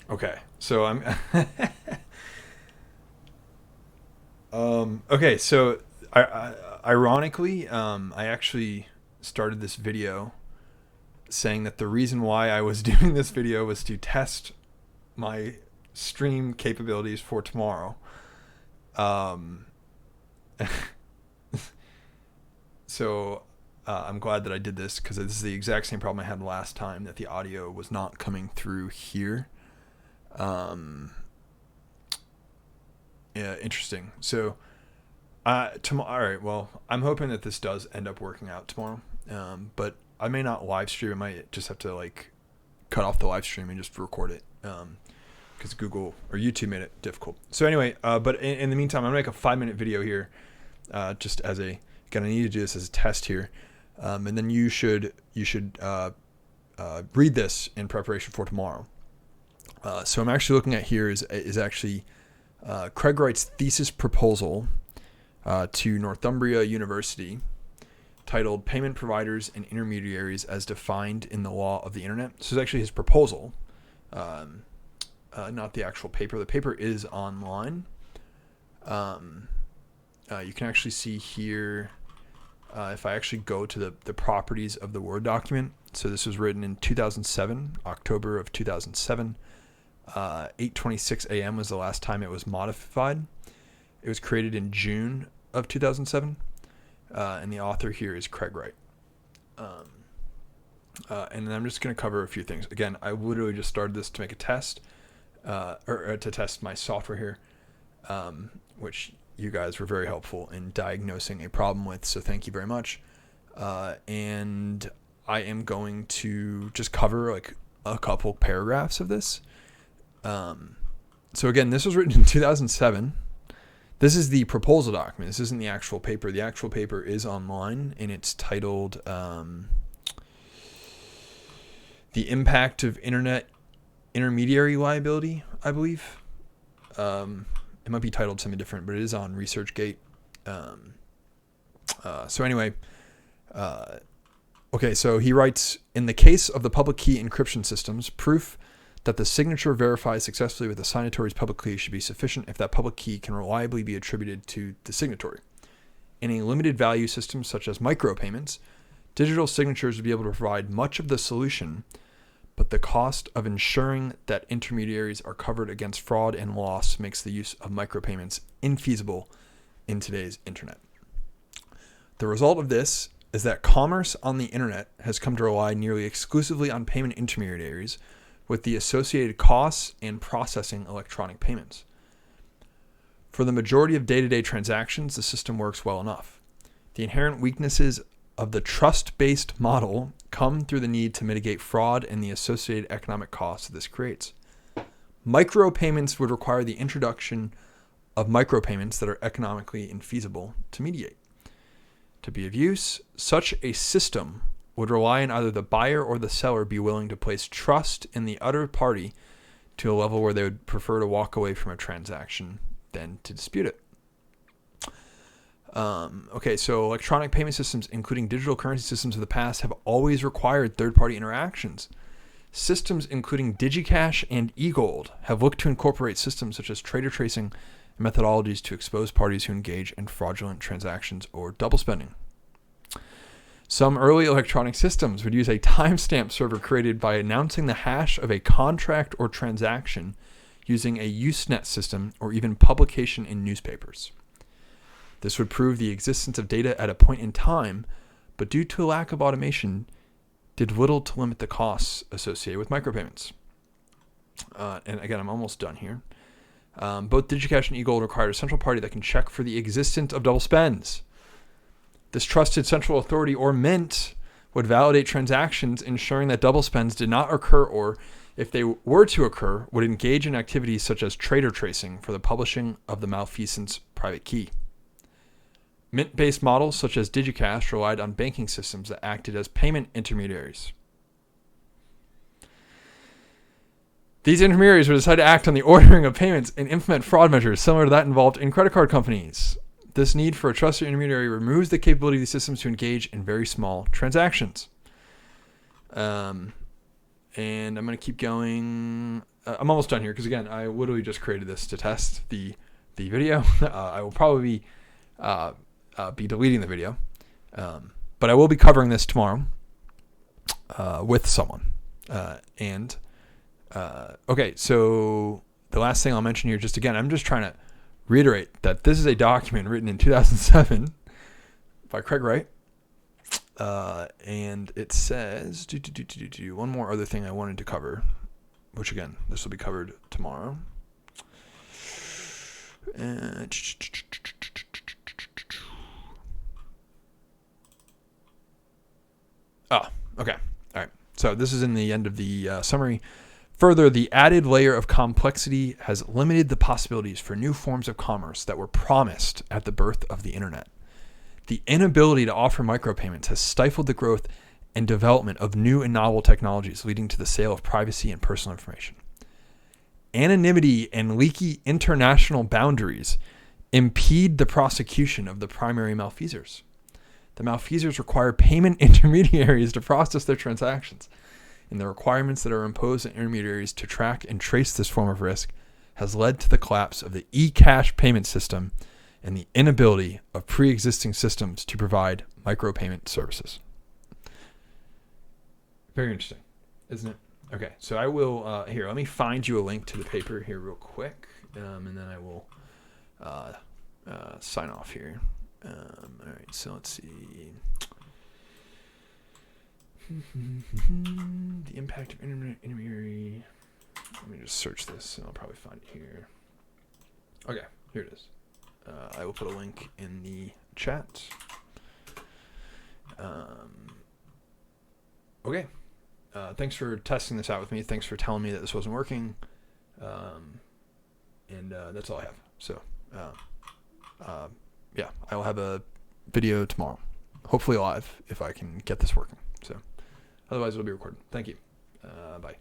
Okay, so I'm okay, so ironically, I actually started this video saying that the reason why I was doing this video was to test my stream capabilities for tomorrow. Um, so I'm glad that I did this because this is the exact same problem I had last time, that the audio was not coming through here. Um, yeah, interesting. So tomorrow. All right. Well, I'm hoping that this does end up working out tomorrow. But I may not live stream. I might just have to like cut off the live stream and just record it. Because Google or YouTube made it difficult. So anyway, but in the meantime, I'm gonna make a 5-minute video here, just as a again. I need to do this as a test here, and then you should read this in preparation for tomorrow. So I'm actually looking at here is actually Craig Wright's thesis proposal to Northumbria University, titled "Payment Providers and Intermediaries as Defined in the Law of the Internet." This is actually his proposal, not the actual paper. The paper is online. You can actually see here, if I actually go to the properties of the Word document. So this was written in 2007, October of 2007. 8:26 a.m. was the last time it was modified. It was created in June of 2007, and the author here is Craig Wright. And I'm just going to cover a few things. Again, I literally just started this to make a test, or to test my software here, which you guys were very helpful in diagnosing a problem with, so thank you very much. And I am going to just cover like a couple paragraphs of this. So again, this was written in 2007. This is the proposal document. This isn't the actual paper. The actual paper is online, and it's titled "The Impact of Internet Intermediary Liability," I believe. It might be titled something different, but it is on ResearchGate. So anyway, okay, so he writes, "In the case of the public key encryption systems, proof that the signature verifies successfully with the signatory's public key should be sufficient if that public key can reliably be attributed to the signatory. In a limited value system such as micropayments, digital signatures would be able to provide much of the solution, but the cost of ensuring that intermediaries are covered against fraud and loss makes the use of micropayments infeasible in today's internet. The result of this is that commerce on the internet has come to rely nearly exclusively on payment intermediaries, with the associated costs and processing electronic payments. For the majority of day-to-day transactions, the system works well enough. The inherent weaknesses of the trust-based model come through the need to mitigate fraud and the associated economic costs this creates. Micropayments would require the introduction of micropayments that are economically infeasible to mediate. To be of use, such a system would rely on either the buyer or the seller be willing to place trust in the other party to a level where they would prefer to walk away from a transaction than to dispute it. Okay, so electronic payment systems, including digital currency systems of the past, have always required third-party interactions. Systems including DigiCash and eGold have looked to incorporate systems such as trader tracing and methodologies to expose parties who engage in fraudulent transactions or double spending. Some early electronic systems would use a timestamp server created by announcing the hash of a contract or transaction using a Usenet system or even publication in newspapers. This would prove the existence of data at a point in time, but due to a lack of automation, did little to limit the costs associated with micropayments. And again, I'm almost done here. Both DigiCash and eGold require a central party that can check for the existence of double spends. This trusted central authority, or mint, would validate transactions, ensuring that double spends did not occur, or, if they were to occur, would engage in activities such as trader tracing for the publishing of the malfeasance private key. Mint-based models such as DigiCash relied on banking systems that acted as payment intermediaries. These intermediaries would decide to act on the ordering of payments and implement fraud measures similar to that involved in credit card companies. This need for a trusted intermediary removes the capability of these systems to engage in very small transactions. And I'm going to keep going. I'm almost done here because again, I literally just created this to test the video. I will probably be deleting the video, but I will be covering this tomorrow with someone. Okay, so the last thing I'll mention here, just again, I'm just trying to reiterate that this is a document written in 2007 by Craig Wright. And it says, one more other thing I wanted to cover, which again, this will be covered tomorrow. Okay. All right. So this is in the end of the summary. Further, the added layer of complexity has limited the possibilities for new forms of commerce that were promised at the birth of the internet. The inability to offer micropayments has stifled the growth and development of new and novel technologies, leading to the sale of privacy and personal information. Anonymity and leaky international boundaries impede the prosecution of the primary malfeasors. The malfeasors require payment intermediaries to process their transactions, and the requirements that are imposed on intermediaries to track and trace this form of risk has led to the collapse of the e-cash payment system and the inability of pre-existing systems to provide micropayment services. Very interesting, isn't it? Okay, so I will, here, let me find you a link to the paper here real quick, and then I will sign off here. All right, so let's see. The impact of intermediary. Let me just search this, and I'll probably find it here. Okay, here it is. I will put a link in the chat. Okay. Thanks for testing this out with me. Thanks for telling me that this wasn't working. And that's all I have. So, yeah, I will have a video tomorrow. Hopefully live if I can get this working. So, otherwise it'll be recorded. Thank you. Bye.